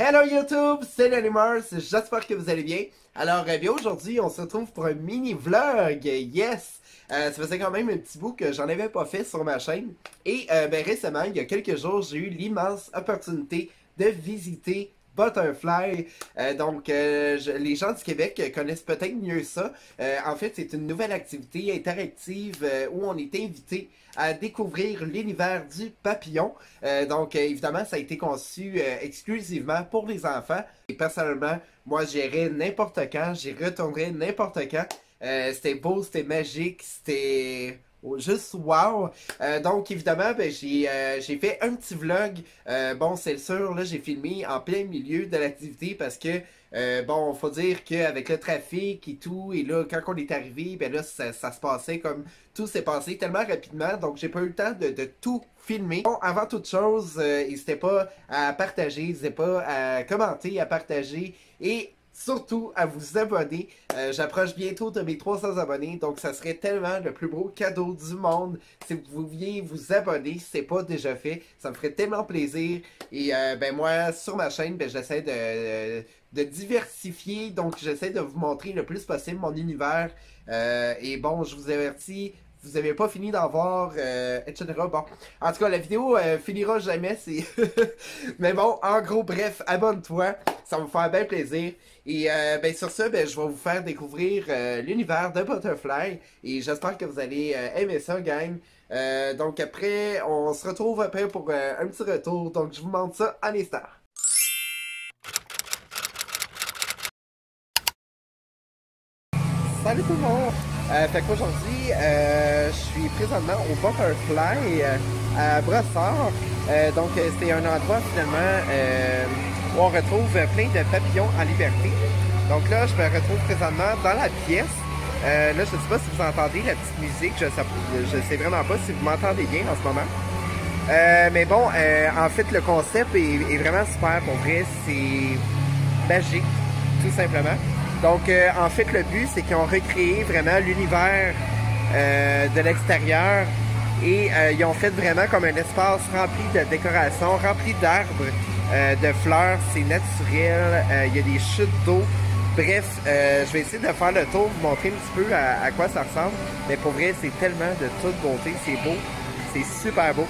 Hello YouTube, c'est Lanimars, j'espère que vous allez bien. Alors bien aujourd'hui, on se retrouve pour un mini vlog, yes! Ça faisait quand même un petit bout que j'en avais pas fait sur ma chaîne. Et récemment, il y a quelques jours, j'ai eu l'immense opportunité de visiter Butterfly. Les gens du Québec connaissent peut-être mieux ça. En fait, c'est une nouvelle activité interactive où on est invité à découvrir l'univers du papillon. Évidemment, ça a été conçu exclusivement pour les enfants. Et personnellement, moi, j'irais n'importe quand, j'y retournerais n'importe quand. C'était beau, c'était magique, c'était juste wow. Évidemment, j'ai fait un petit vlog. Bon, c'est sûr, là, j'ai filmé en plein milieu de l'activité parce que, faut dire qu'avec le trafic et tout, et là, quand on est arrivé, ben là, ça se passait comme tout s'est passé tellement rapidement, donc j'ai pas eu le temps de tout filmer. Bon, avant toute chose, n'hésitez pas à partager, n'hésitez pas à commenter, à partager et surtout à vous abonner. J'approche bientôt de mes 300 abonnés, donc ça serait tellement le plus beau cadeau du monde si vous pouviez vous abonner, si c'est pas déjà fait. Ça me ferait tellement plaisir. Et moi, sur ma chaîne, j'essaie de diversifier, donc j'essaie de vous montrer le plus possible mon univers. Et bon, je vous avertis, vous n'avez pas fini d'en voir, etc. Bon, en tout cas, la vidéo finira jamais, c'est... Mais bon, en gros, bref, abonne-toi, ça va me faire bien plaisir. Et sur ça, je vais vous faire découvrir l'univers de Butterfly. Et j'espère que vous allez aimer ça, gang. Donc après, on se retrouve après pour un petit retour. Donc je vous montre ça en instant. Salut tout le monde! Fait qu'aujourd'hui, je suis présentement au Butterfly à Brossard. C'est un endroit finalement où on retrouve plein de papillons en liberté. Donc là, je me retrouve présentement dans la pièce. Là, je ne sais pas si vous entendez la petite musique, je sais vraiment pas si vous m'entendez bien en ce moment. En fait, le concept est vraiment super pour vrai, c'est magique, tout simplement. Donc, en fait, le but, c'est qu'ils ont recréé vraiment l'univers de l'extérieur et ils ont fait vraiment comme un espace rempli de décorations, rempli d'arbres, de fleurs, c'est naturel, il y a des chutes d'eau. Bref, je vais essayer de faire le tour, vous montrer un petit peu à quoi ça ressemble. Mais pour vrai, c'est tellement de toute beauté, c'est beau, c'est super beau.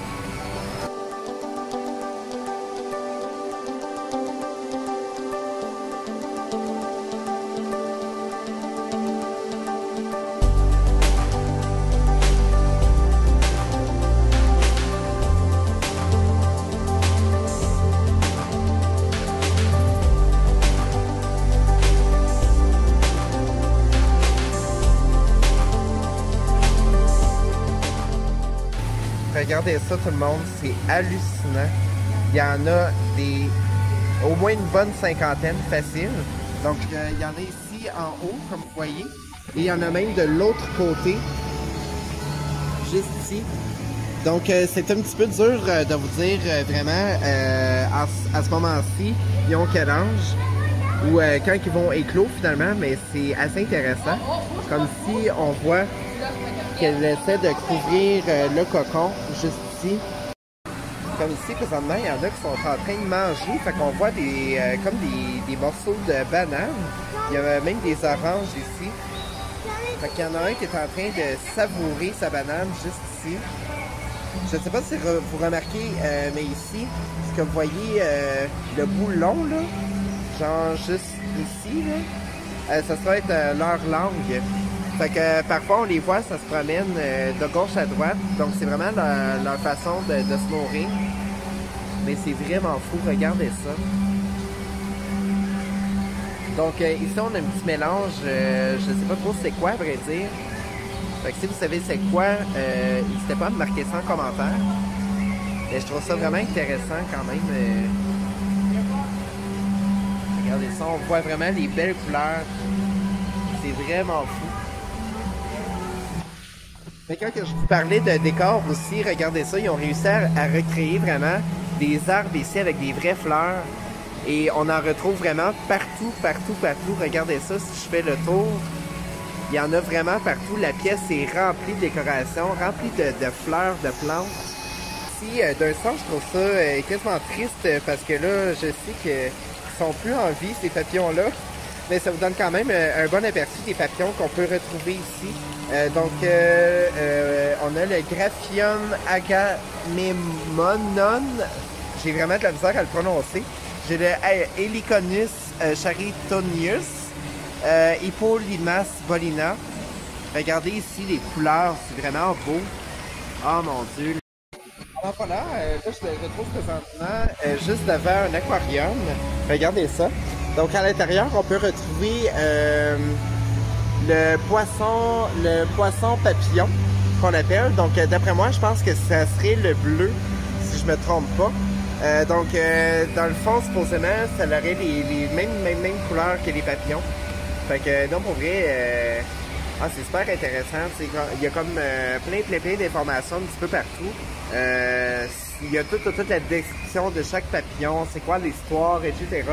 Regardez ça tout le monde, c'est hallucinant. Il y en a au moins une bonne cinquantaine facile. Donc il y en a ici en haut, comme vous voyez. Et il y en a même de l'autre côté, juste ici. Donc c'est un petit peu dur de vous dire vraiment à ce moment-ci, ils ont quel âge ou quand ils vont éclore finalement, mais c'est assez intéressant. Comme si on voit qu'elle essaie de couvrir le cocon juste ici. Comme ici, présentement, il y en a qui sont en train de manger. Fait qu'on voit comme des morceaux de banane. Il y a même des oranges ici. Fait qu'il y en a un qui est en train de savourer sa banane juste ici. Je ne sais pas si vous remarquez, mais ici, ce que vous voyez, le bout long, là, genre juste ici, là, ça doit être leur langue. Fait que parfois on les voit, ça se promène de gauche à droite, donc c'est vraiment leur façon de se nourrir. Mais c'est vraiment fou, regardez ça. Donc ici on a un petit mélange, je sais pas trop c'est quoi à vrai dire. Fait que si vous savez c'est quoi, n'hésitez pas à me marquer ça en commentaire. Mais je trouve ça vraiment intéressant quand même. Regardez ça, on voit vraiment les belles couleurs. C'est vraiment fou. Mais quand je vous parlais de décor aussi, regardez ça, ils ont réussi à recréer vraiment des arbres ici avec des vraies fleurs. Et on en retrouve vraiment partout, partout, partout. Regardez ça, si je fais le tour, il y en a vraiment partout. La pièce est remplie de décorations, remplie de fleurs, de plantes. ici. D'un sens, je trouve ça quasiment triste parce que là, je sais qu'ils sont plus en vie, ces papillons-là. Mais ça vous donne quand même un bon aperçu des papillons qu'on peut retrouver ici. On a le Graphium agamemnon. J'ai vraiment de la misère à le prononcer. J'ai le Heliconus charitonius, Hippolymas bolina. Regardez ici les couleurs, c'est vraiment beau. Oh mon dieu. Alors voilà, là je le retrouve présentement juste devant un aquarium. Regardez ça. Donc à l'intérieur, on peut retrouver le poisson papillon qu'on appelle. Donc d'après moi, je pense que ça serait le bleu, si je me trompe pas. Dans le fond, supposément, ça aurait les mêmes couleurs que les papillons. Fait que non, pour vrai, c'est super intéressant. Il y a comme plein d'informations un petit peu partout. Il y a toute la description de chaque papillon, c'est quoi l'histoire, etc.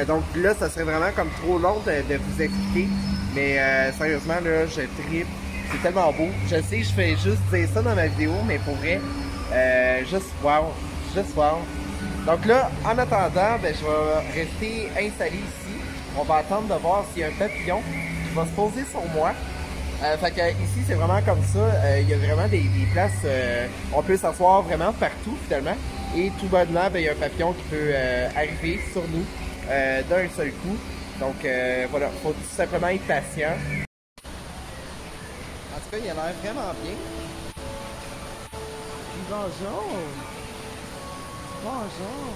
Donc là, ça serait vraiment comme trop long de vous expliquer. Mais sérieusement, là, je trippe. C'est tellement beau. Je sais, je fais juste dire ça dans ma vidéo, mais pour vrai, juste wow. Juste wow. Donc là, en attendant, ben, je vais rester installé ici. On va attendre de voir s'il y a un papillon qui va se poser sur moi. Fait que ici, c'est vraiment comme ça. Il y a vraiment des places, on peut s'asseoir vraiment partout finalement. Et tout bonnement, ben, il y a un papillon qui peut arriver sur nous d'un seul coup. Donc voilà, il faut tout simplement être patient. En tout cas, il a l'air vraiment bien. Bonjour! Bonjour!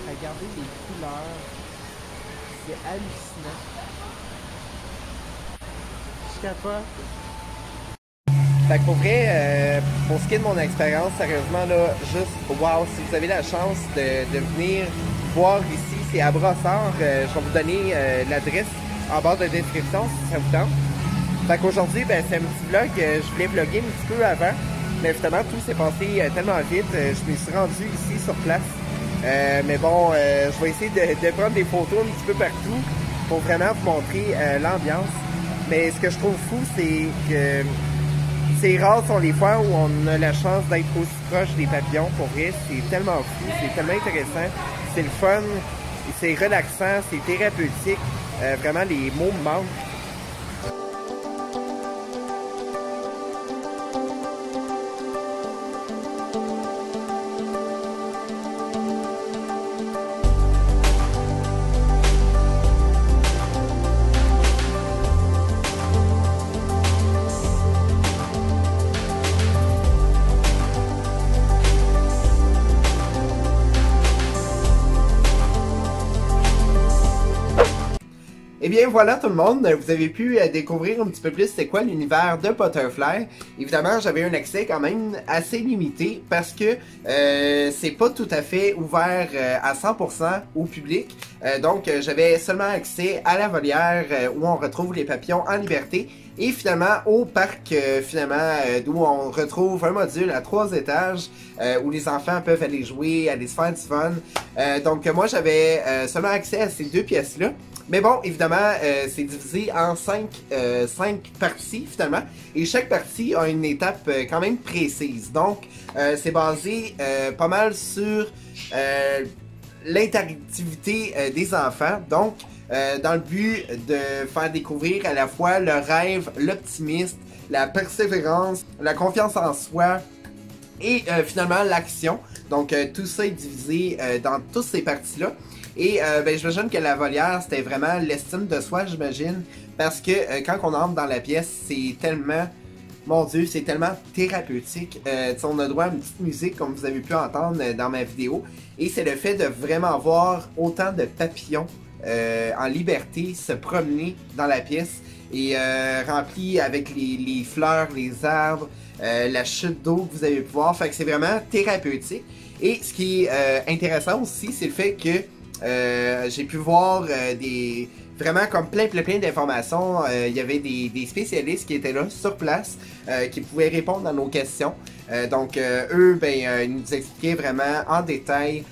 Regardez les couleurs. C'est hallucinant. Je capote. Fait que pour vrai, pour ce qui est de mon expérience, sérieusement, là, juste wow, si vous avez la chance de venir voir ici, c'est à Brossard. Je vais vous donner l'adresse en barre de description si ça vous tente. Fait qu'aujourd'hui, ben, c'est un petit vlog, je voulais vlogger un petit peu avant. Mais justement, tout s'est passé tellement vite. Je me suis rendu ici sur place. Mais bon, je vais essayer de prendre des photos un petit peu partout pour vraiment vous montrer l'ambiance. Mais ce que je trouve fou, c'est que c'est rare sont les fois où on a la chance d'être aussi proche des papillons. Pour vrai, c'est tellement fou, c'est tellement intéressant. C'est le fun, c'est relaxant, c'est thérapeutique. Vraiment, les mots me manquent. Et bien voilà tout le monde, vous avez pu découvrir un petit peu plus c'est quoi l'univers de Potterfly. Évidemment, j'avais un accès quand même assez limité parce que c'est pas tout à fait ouvert à 100% au public. Donc j'avais seulement accès à la volière où on retrouve les papillons en liberté et finalement au parc d'où on retrouve un module à 3 étages où les enfants peuvent aller jouer, aller se faire du fun. Donc moi j'avais seulement accès à ces deux pièces-là. Mais bon, évidemment, c'est divisé en 5 parties, finalement. Et chaque partie a une étape quand même précise. Donc, c'est basé pas mal sur l'interactivité des enfants. Donc, dans le but de faire découvrir à la fois le rêve, l'optimisme, la persévérance, la confiance en soi et finalement l'action. Donc, tout ça est divisé dans toutes ces parties-là. Et ben, j'imagine que la volière, c'était vraiment l'estime de soi, j'imagine. Parce que quand on entre dans la pièce, c'est tellement... Mon Dieu, c'est tellement thérapeutique. On a droit à une petite musique, comme vous avez pu entendre dans ma vidéo. Et c'est le fait de vraiment voir autant de papillons en liberté se promener dans la pièce. Et rempli avec les fleurs, les arbres, la chute d'eau que vous avez pu voir. Fait que c'est vraiment thérapeutique. Et ce qui est intéressant aussi, c'est le fait que j'ai pu voir vraiment comme plein d'informations. Il y avait des spécialistes qui étaient là sur place, qui pouvaient répondre à nos questions. Donc eux, ben, ils nous expliquaient vraiment en détail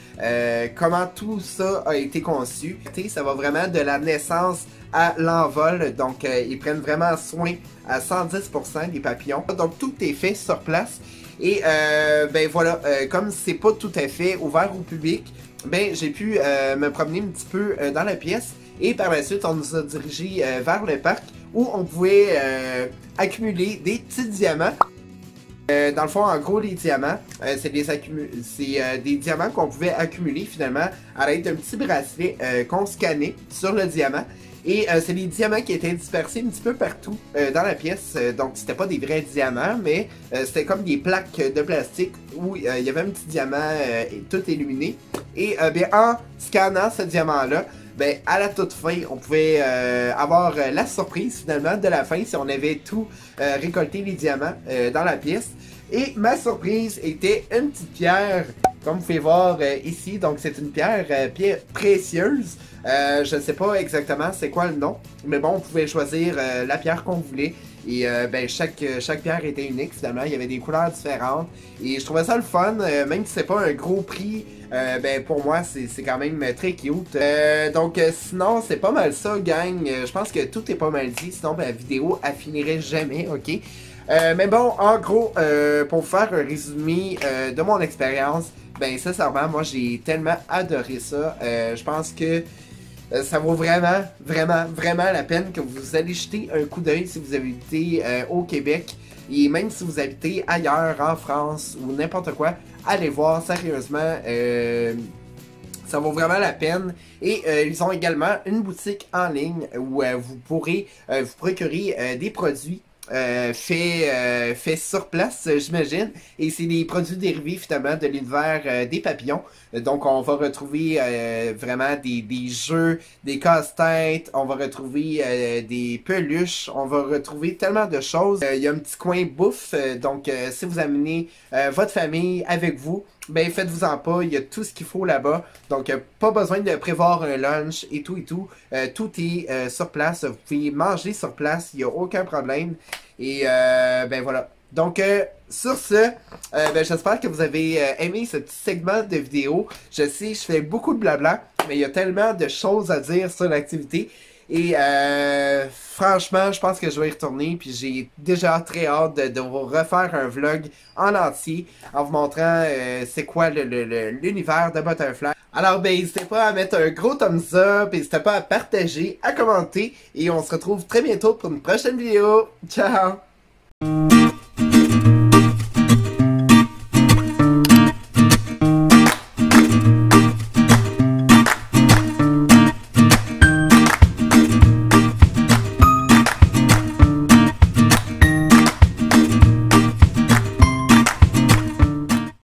comment tout ça a été conçu. Ça va vraiment de la naissance à l'envol. Donc ils prennent vraiment soin à 110% des papillons. Donc tout est fait sur place. Et ben voilà, comme c'est pas tout à fait ouvert au public, ben j'ai pu me promener un petit peu dans la pièce. Et par la suite, on nous a dirigé vers le parc où on pouvait accumuler des petits diamants. Dans le fond, en gros, les diamants, c'est des diamants qu'on pouvait accumuler finalement à l'aide d'un petit bracelet qu'on scannait sur le diamant. Et c'est des diamants qui étaient dispersés un petit peu partout dans la pièce. Donc, c'était pas des vrais diamants, mais c'était comme des plaques de plastique où il y avait un petit diamant tout illuminé. Et bien, en scannant ce diamant-là, ben, à la toute fin, on pouvait avoir la surprise finalement de la fin si on avait tout récolté les diamants dans la pièce. Et ma surprise était une petite pierre, comme vous pouvez voir ici. Donc c'est une pierre précieuse. Je ne sais pas exactement c'est quoi le nom, mais bon, on pouvait choisir la pierre qu'on voulait. Et ben, chaque pierre était unique finalement, il y avait des couleurs différentes. Et je trouvais ça le fun, même si c'est pas un gros prix, ben pour moi c'est quand même très cute. Donc sinon c'est pas mal ça gang, je pense que tout est pas mal dit, sinon ben, la vidéo elle finirait jamais, ok? Mais bon, en gros, pour vous faire un résumé de mon expérience, ben sincèrement, moi j'ai tellement adoré ça. Je pense que ça vaut vraiment, vraiment, vraiment la peine que vous allez jeter un coup d'œil si vous habitez au Québec. Et même si vous habitez ailleurs, en France ou n'importe quoi, allez voir, sérieusement. Ça vaut vraiment la peine. Et ils ont également une boutique en ligne où vous pourrez vous procurer des produits fait sur place, j'imagine. Et c'est des produits dérivés finalement de l'univers des papillons. Donc on va retrouver vraiment des jeux, des casse-têtes, on va retrouver des peluches, on va retrouver tellement de choses. Il y a un petit coin bouffe, donc si vous amenez votre famille avec vous, ben faites-vous-en pas, il y a tout ce qu'il faut là-bas. Donc pas besoin de prévoir un lunch et tout et tout. Tout est sur place, vous pouvez manger sur place, il n'y a aucun problème. Et ben voilà. Donc sur ce, ben, j'espère que vous avez aimé ce petit segment de vidéo. Je sais, je fais beaucoup de blabla, mais il y a tellement de choses à dire sur l'activité. Et franchement, je pense que je vais y retourner. Puis j'ai déjà très hâte de vous refaire un vlog en entier en vous montrant c'est quoi l'univers de Butterfly. Alors ben n'hésitez pas à mettre un gros thumbs up, n'hésitez pas à partager, à commenter. Et on se retrouve très bientôt pour une prochaine vidéo. Ciao!